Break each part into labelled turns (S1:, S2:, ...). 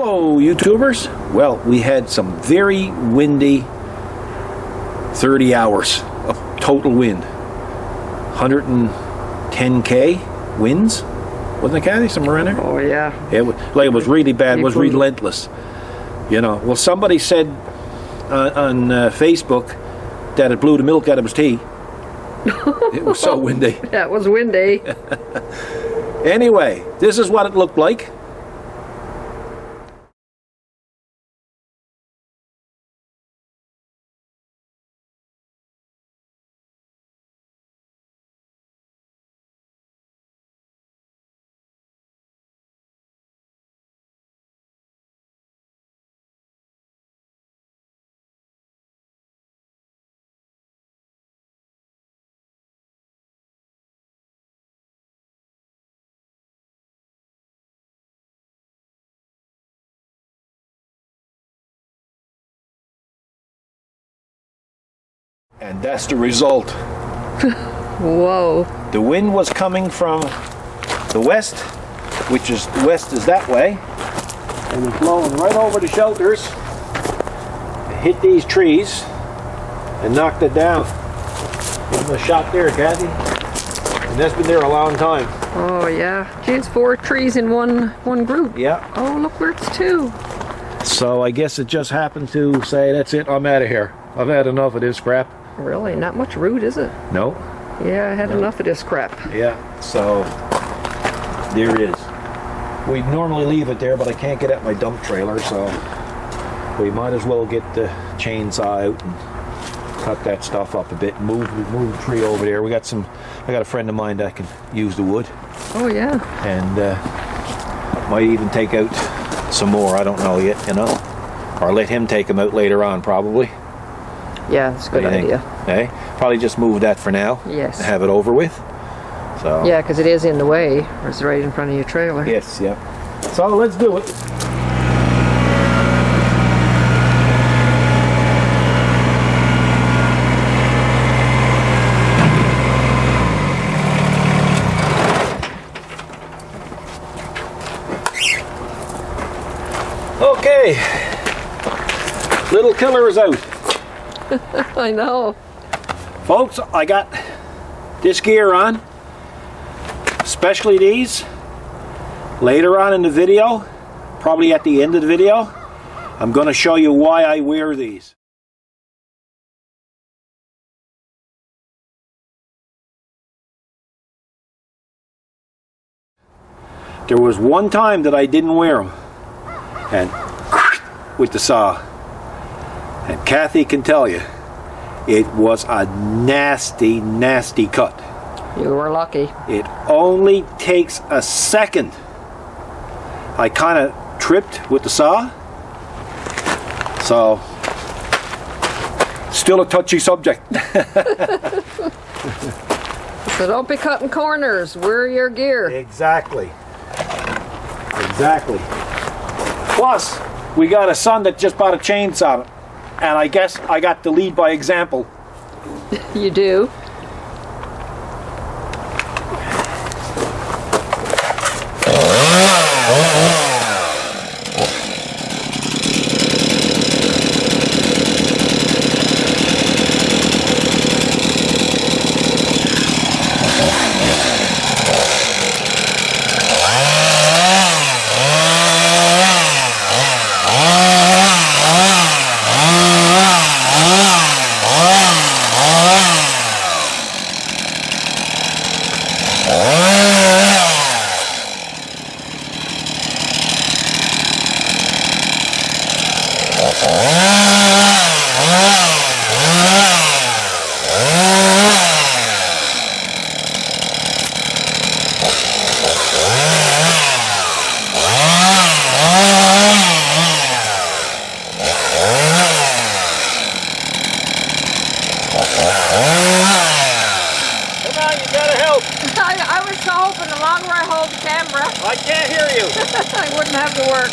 S1: Hello YouTubers. Well, we had some very windy 30 hours of total wind. 110k winds, wasn't it, Kathy? Somewhere around there?
S2: Oh yeah.
S1: It was really bad. It was relentless. You know. Well, somebody said on Facebook that it blew the milk out of his tea. It was so windy.
S2: That was windy.
S1: Anyway, this is what it looked like. And that's the result.
S2: Whoa.
S1: The wind was coming from the west, which is the west is that way, and was blowing right over the shelters. It hit these trees and knocked it down. Give them a shot there, Kathy. And that's been there a long time.
S2: Oh yeah. Geez, 4 trees in one group.
S1: Yeah.
S2: Oh, look where it's 2.
S1: So I guess it just happened to say, that's it, I'm out of here. I've had enough of this crap.
S2: Really? Not much root, is it?
S1: No.
S2: Yeah, I had enough of this crap.
S1: Yeah, so there it is. We normally leave it there, but I can't get at my dump trailer, so we might as well get the chainsaw out and cut that stuff up a bit. Move the tree over there. I got a friend of mine that can use the wood.
S2: Oh yeah.
S1: And might even take out some more. I don't know yet, you know, or let him take them out later on, probably.
S2: Yeah, that's a good idea.
S1: Hey, probably just move that for now.
S2: Yes.
S1: Have it over with. So.
S2: Yeah, because it is in the way. It's right in front of your trailer.
S1: Yes, yeah. So let's do it. Okay. Little killer is out.
S2: I know.
S1: Folks, I got this gear on, especially these. Later on in the video, probably at the end of the video, I'm going to show you why I wear these. There was one time that I didn't wear them, and with the saw. And Kathy can tell you, it was a nasty, nasty cut.
S2: You were lucky.
S1: It only takes a second. I kind of tripped with the saw. So, still a touchy subject.
S2: So don't be cutting corners. Wear your gear.
S1: Exactly. Exactly. Plus, we got a son that just bought a chainsaw. And I guess I got to lead by example.
S2: You do. I was so hoping the longer I hold the camera,
S1: I can't hear you.
S2: I wouldn't have to work.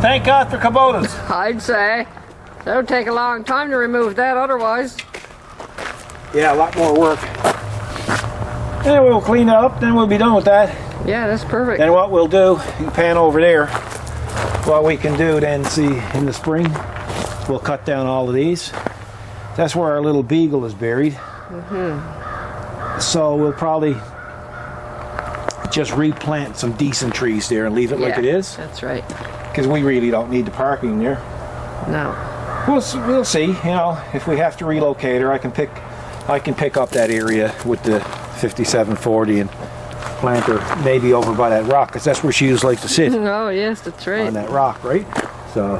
S1: Thank God for Kubotas.
S2: I'd say. That would take a long time to remove that otherwise.
S1: Yeah, a lot more work. And we'll clean it up, then we'll be done with that.
S2: Yeah, that's perfect.
S1: And what we'll do, you can pan over there. What we can do then, see, in the spring, we'll cut down all of these. That's where our little beagle is buried. So we'll probably just replant some decent trees there and leave it like it is.
S2: That's right.
S1: Because we really don't need the parking there.
S2: No.
S1: We'll see. You know, if we have to relocate her, I can pick up that area with the 5740 and plant her maybe over by that rock, because that's where she used like to sit.
S2: Oh yes, that's right.
S1: On that rock, right? So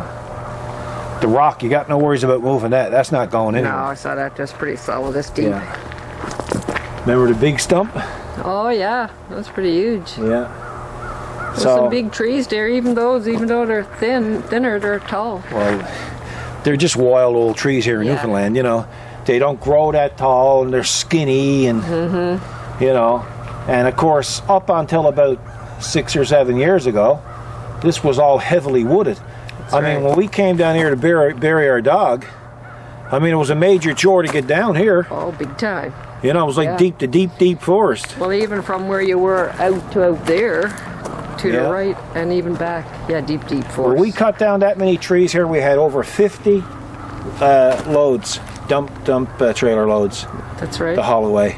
S1: the rock, you got no worries about moving that. That's not going anywhere.
S2: No, I saw that just pretty solid, this deep.
S1: Yeah. Remember the big stump?
S2: Oh yeah, that's pretty huge.
S1: Yeah.
S2: There's
S1: So
S2: some big trees there, even though they're thinner, they're tall.
S1: well, they're just wild old trees here in
S2: Yeah.
S1: Newfoundland. You know, they don't grow that tall, and they're skinny, and you know. And of course, up until about 6 or 7 years ago, this was all heavily wooded. I mean, when we came down here to bury our dog, I mean, it was a major chore to get down here.
S2: Oh, big time.
S1: You know, it was like deep to deep forest.
S2: Well, even from where you were out there to
S1: Yeah.
S2: the right and even back. Yeah, deep forest.
S1: When we cut down that many trees here, we had over 50 loads, dump trailer loads,
S2: That's right.
S1: to haul away.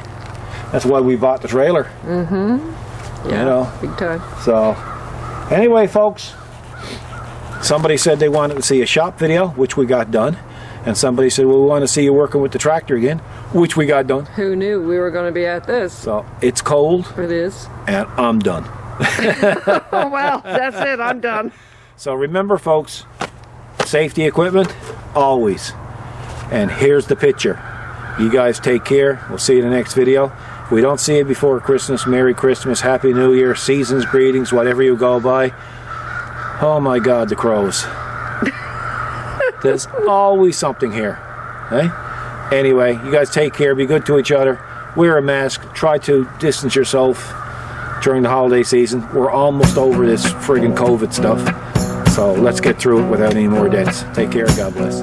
S1: That's why we bought the trailer.
S2: Yeah,
S1: You know.
S2: big time.
S1: So, anyway, folks, somebody said they wanted to see a shop video, which we got done. And somebody said, well, we want to see you working with the tractor again, which we got done.
S2: Who knew we were going to be at this?
S1: So, it's cold,
S2: It is.
S1: and I'm done.
S2: Oh, well, that's it. I'm done.
S1: So, remember, folks, safety equipment, always. And here's the picture. You guys take care. We'll see you in the next video. If we don't see you before Christmas, Merry Christmas, Happy New Year, season's greetings, whatever you go by. Oh my God, the crows. There's always something here. Eh? Anyway, you guys take care. Be good to each other. Wear a mask. Try to distance yourself during the holiday season. We're almost over this friggin' COVID stuff. So let's get through it without any more deaths. Take care. God bless.